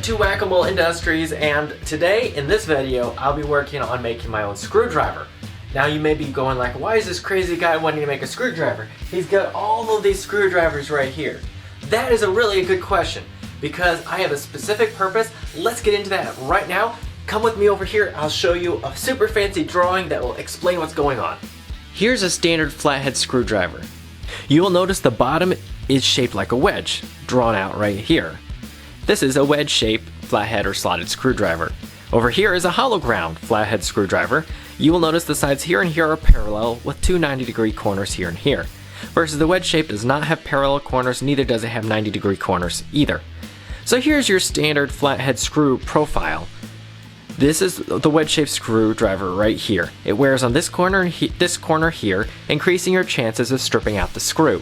to Whack-A-Mole Industries, and today in this video I'll be working on making my own screwdriver. Now you may be going like, why is this crazy guy wanting to make a screwdriver? He's got all of these screwdrivers right here. That is a really good question because I have a specific purpose. Let's get into that right now. Come with me over here. I'll show you a super fancy drawing that will explain what's going on. Here's a standard flathead screwdriver. You will notice the bottom is shaped like a wedge, drawn out right here. This is a wedge-shaped flathead or slotted screwdriver. Over here is a hollow ground flathead screwdriver. You will notice the sides here and here are parallel with two 90-degree corners here and here. Versus the wedge shape does not have parallel corners, neither does it have 90-degree corners either. So here's your standard flathead screw profile. This is the wedge-shaped screwdriver right here. It wears on this corner here, increasing your chances of stripping out the screw.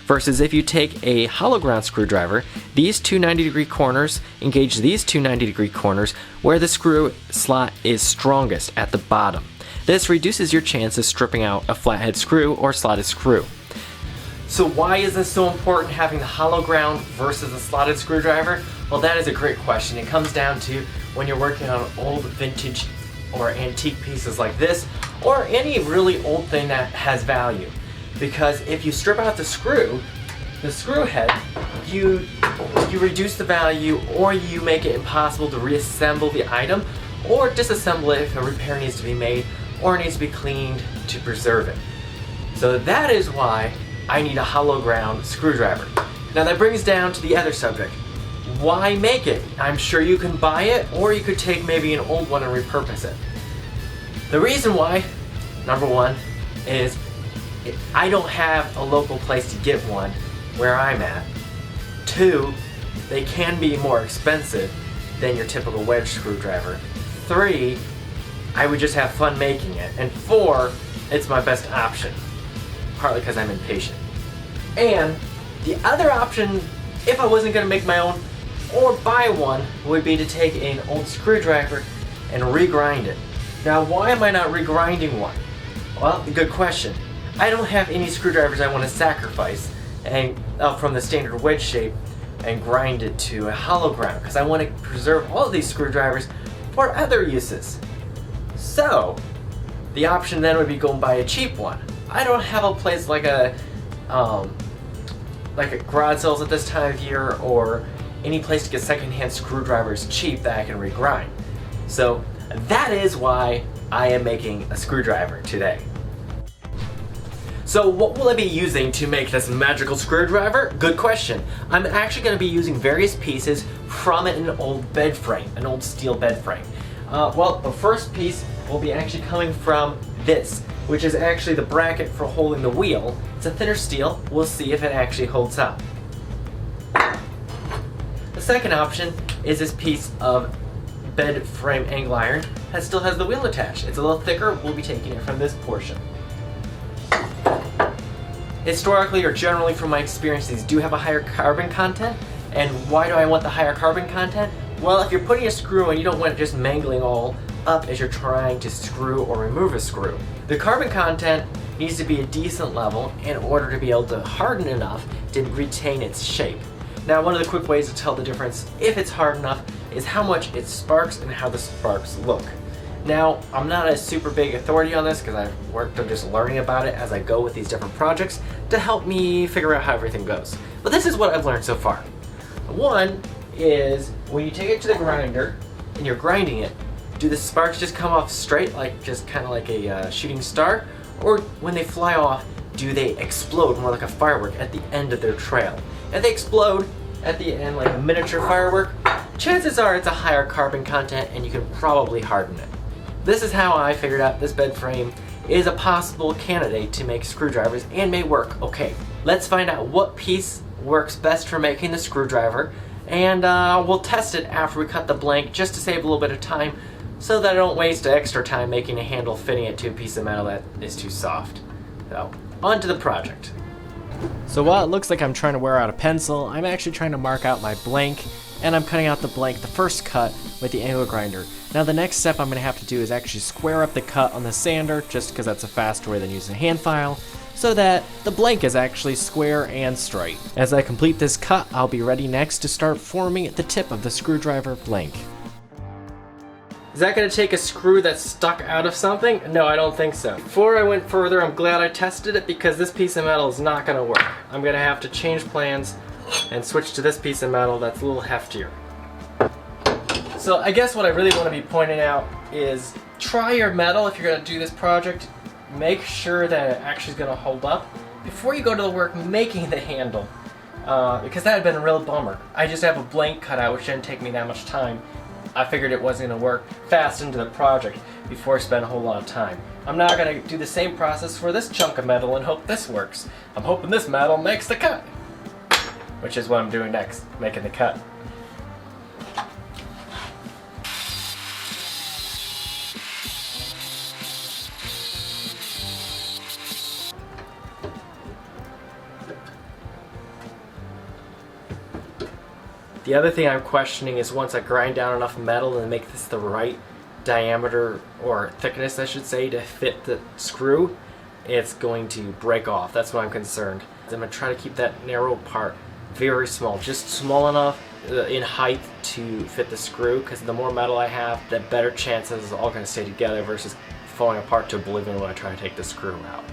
Versus if you take a hollow ground screwdriver, these two 90-degree corners engage these two 90-degree corners where the screw slot is strongest at the bottom. This reduces your chance of stripping out a flathead screw or slotted screw. So why is this so important, having the hollow ground versus a slotted screwdriver? Well, that is a great question. It comes down to when you're working on old vintage or antique pieces like this, or any really old thing that has value. Because if you strip out the screw head, you reduce the value, or you make it impossible to reassemble the item, or disassemble it if a repair needs to be made, or needs to be cleaned to preserve it. So that is why I need a hollow ground screwdriver. Now that brings down to the other subject. Why make it? I'm sure you can buy it, or you could take maybe an old one and repurpose it. The reason why, number one, is I don't have a local place to get one where I'm at. Two, they can be more expensive than your typical wedge screwdriver. Three, I would just have fun making it. And four, it's my best option, partly because I'm impatient. And the other option, if I wasn't going to make my own or buy one, would be to take an old screwdriver and regrind it. Now, why am I not regrinding one? Well, good question. I don't have any screwdrivers I want to sacrifice and from the standard wedge shape and grind it to a hollow ground, because I want to preserve all of these screwdrivers for other uses. So the option then would be go and buy a cheap one. I don't have a place like a garage sales at this time of year, or any place to get secondhand screwdrivers cheap that I can regrind. So that is why I am making a screwdriver today. So what will I be using to make this magical screwdriver? Good question. I'm actually going to be using various pieces from an old bed frame, an old steel bed frame. Well, the first piece will be actually coming from this, which is actually the bracket for holding the wheel. It's a thinner steel. We'll see if it actually holds up. The second option is this piece of bed frame angle iron that still has the wheel attached. It's a little thicker. We'll be taking it from this portion. Historically, or generally from my experience, these do have a higher carbon content. And why do I want the higher carbon content? Well, if you're putting a screw in, you don't want it just mangling all up as you're trying to screw or remove a screw. The carbon content needs to be a decent level in order to be able to harden enough to retain its shape. Now, one of the quick ways to tell the difference, if it's hard enough, is how much it sparks and how the sparks look. Now, I'm not a super big authority on this because I've worked on just learning about it as I go with these different projects to help me figure out how everything goes. But this is what I've learned so far. One is when you take it to the grinder and you're grinding it, do the sparks just come off straight, like just kind of like a shooting star? Or when they fly off, do they explode more like a firework at the end of their trail? If they explode at the end like a miniature firework, chances are it's a higher carbon content and you can probably harden it. This is how I figured out this bed frame is a possible candidate to make screwdrivers and may work. Okay, let's find out what piece works best for making the screwdriver, and we'll test it after we cut the blank just to save a little bit of time so that I don't waste extra time making a handle fitting it to a piece of metal that is too soft. So, on to the project. So while it looks like I'm trying to wear out a pencil, I'm actually trying to mark out my blank, and I'm cutting out the blank, the first cut, with the angle grinder. Now the next step I'm going to have to do is actually square up the cut on the sander, just because that's a faster way than using a hand file. so that the blank is actually square and straight. As I complete this cut, I'll be ready next to start forming the tip of the screwdriver blank. Is that going to take a screw that's stuck out of something? No, I don't think so. Before I went further, I'm glad I tested it because this piece of metal is not going to work. I'm going to have to change plans and switch to this piece of metal that's a little heftier. So I guess what I really want to be pointing out is try your metal if you're going to do this project. Make sure that it actually is going to hold up before you go to the work making the handle. Because that had been a real bummer. I just have a blank cut out, which didn't take me that much time. I figured it wasn't going to work fast into the project before I spent a whole lot of time. I'm now going to do the same process for this chunk of metal and hope this works. I'm hoping this metal makes the cut, which is what I'm doing next, making the cut. The other thing I'm questioning is once I grind down enough metal and make this the right diameter, or thickness I should say, to fit the screw, it's going to break off. That's what I'm concerned. I'm going to try to keep that narrow part very small, just small enough in height to fit the screw, because the more metal I have, the better chances it's all going to stay together versus falling apart to oblivion when I try to take the screw out.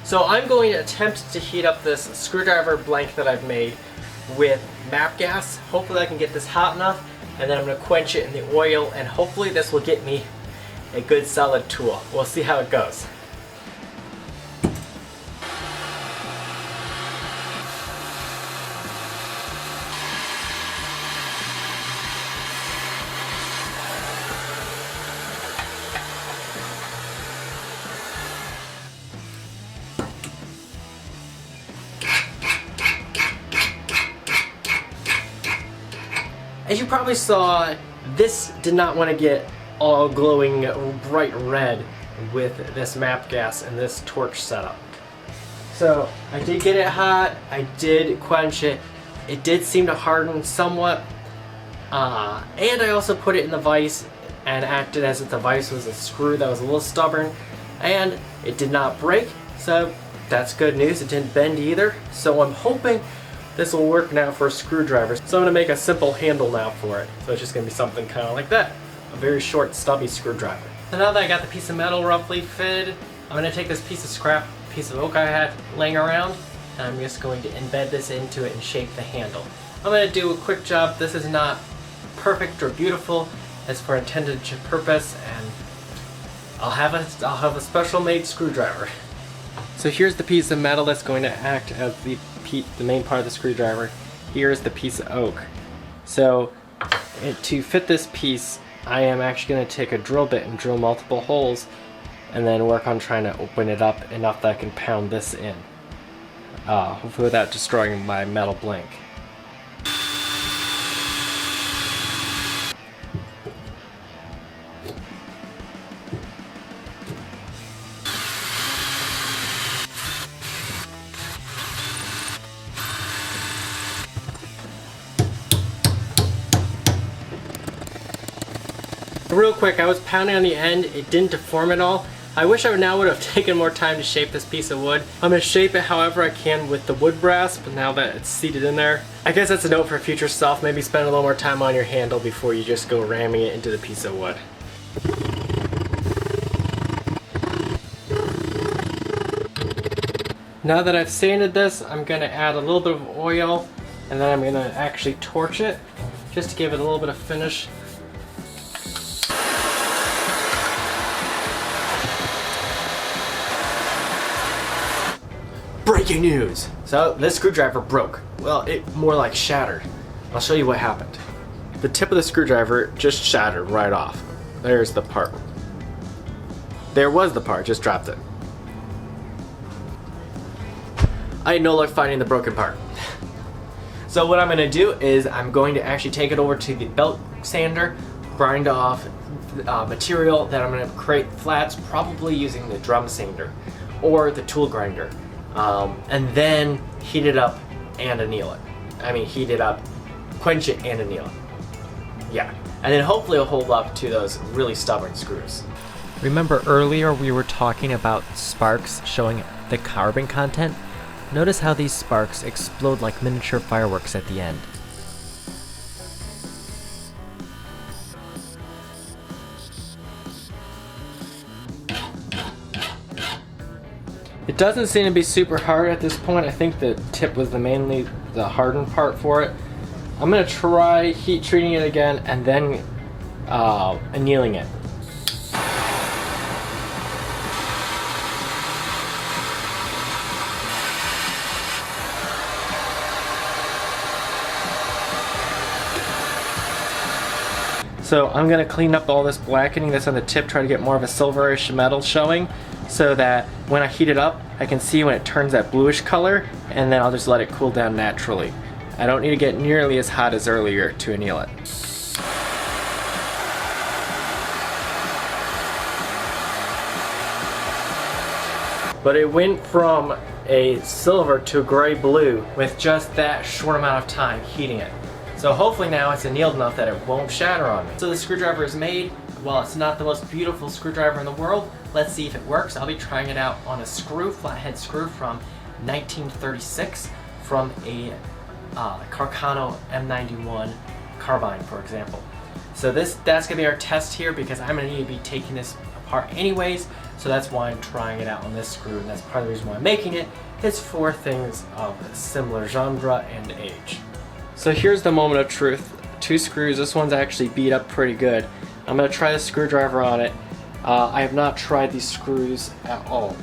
So I'm going to attempt to heat up this screwdriver blank that I've made with MAP gas. Hopefully I can get this hot enough, and then I'm going to quench it in the oil, and hopefully this will get me a good solid tool. We'll see how it goes. As you probably saw, this did not want to get all glowing bright red with this MAP gas and this torch setup. So I did get it hot, I did quench it, it did seem to harden somewhat, and I also put it in the vise and acted as if the vise was a screw that was a little stubborn, and it did not break, so that's good news. It didn't bend either, so I'm hoping this will work now for a screwdriver. So I'm going to make a simple handle now for it. So it's just going to be something kind of like that. A very short, stubby screwdriver. So now that I got the piece of metal roughly fitted, I'm going to take this piece of scrap, piece of oak I had laying around, and I'm just going to embed this into it and shape the handle. I'm going to do a quick job. This is not perfect or beautiful. It's for intended purpose, and I'll have a special made screwdriver. So here's the piece of metal that's going to act as the main part of the screwdriver. Here's the piece of oak. So to fit this piece, I am actually going to take a drill bit and drill multiple holes, and then work on trying to open it up enough that I can pound this in, hopefully without destroying my metal blank. Real quick, I was pounding on the end, it didn't deform at all. I wish I now would have taken more time to shape this piece of wood. I'm going to shape it however I can with the wood brass, but now that it's seated in there. I guess that's a note for future self, maybe spend a little more time on your handle before you just go ramming it into the piece of wood. Now that I've sanded this, I'm going to add a little bit of oil, and then I'm going to actually torch it, just to give it a little bit of finish. Breaking news! So this screwdriver broke. Well, it more like shattered. I'll show you what happened. The tip of the screwdriver just shattered right off. There's the part. There was the part, just dropped it. I had no luck finding the broken part. So what I'm going to do is I'm going to actually take it over to the belt sander, grind off material that I'm going to create flats, probably using the drum sander or the tool grinder, and then heat it up and anneal it. I mean, heat it up, quench it, and anneal it. Yeah, and then hopefully it'll hold up to those really stubborn screws. Remember earlier we were talking about sparks showing the carbon content? Notice how these sparks explode like miniature fireworks at the end. It doesn't seem to be super hard at this point. I think the tip was mainly the hardened part for it. I'm gonna try heat treating it again and then annealing it. So I'm gonna clean up all this blackening that's on the tip, try to get more of a silverish metal showing, so that when I heat it up, I can see when it turns that bluish color, and then I'll just let it cool down naturally. I don't need to get nearly as hot as earlier to anneal it. But it went from a silver to a gray blue with just that short amount of time heating it. So hopefully now it's annealed enough that it won't shatter on me. So the screwdriver is made. While it's not the most beautiful screwdriver in the world, let's see if it works. I'll be trying it out on a screw, flathead screw from 1936 from a Carcano M91 carbine, for example. So that's gonna be our test here, because I'm gonna need to be taking this apart anyways, so that's why I'm trying it out on this screw, and that's part of the reason why I'm making it. It's for things of similar genre and age. So here's the moment of truth. 2 screws, this one's actually beat up pretty good. I'm gonna try the screwdriver on it. I have not tried these screws at all.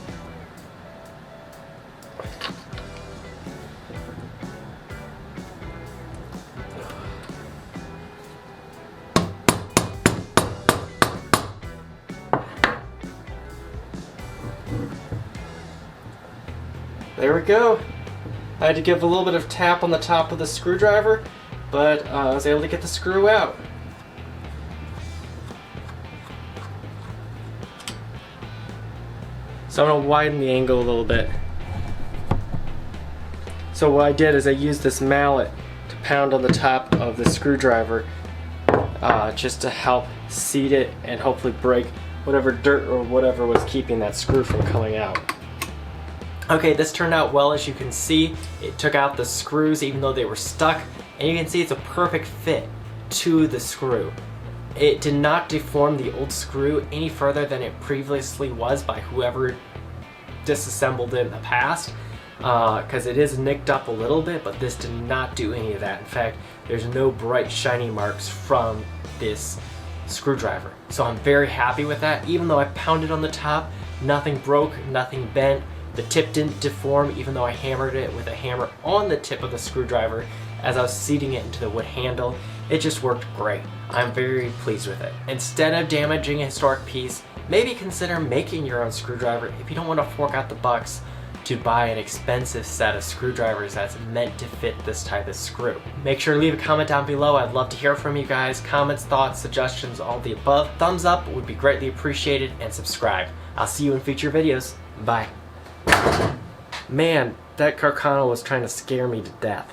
There we go. I had to give a little bit of tap on the top of the screwdriver, but I was able to get the screw out. So I'm going to widen the angle a little bit. So what I did is I used this mallet to pound on the top of the screwdriver just to help seat it and hopefully break whatever dirt or whatever was keeping that screw from coming out. Okay, this turned out well. As you can see, it took out the screws even though they were stuck, and you can see it's a perfect fit to the screw. It did not deform the old screw any further than it previously was by whoever disassembled it in the past, because it is nicked up a little bit, but this did not do any of that. In fact, there's no bright shiny marks from this screwdriver. So I'm very happy with that. Even though I pounded on the top, nothing broke, nothing bent. The tip didn't deform even though I hammered it with a hammer on the tip of the screwdriver as I was seating it into the wood handle. It just worked great. I'm very pleased with it. Instead of damaging a historic piece, maybe consider making your own screwdriver if you don't want to fork out the bucks to buy an expensive set of screwdrivers that's meant to fit this type of screw. Make sure to leave a comment down below. I'd love to hear from you guys. Comments, thoughts, suggestions, all the above. Thumbs up would be greatly appreciated, and subscribe. I'll see you in future videos. Bye. Man, that Carcano was trying to scare me to death.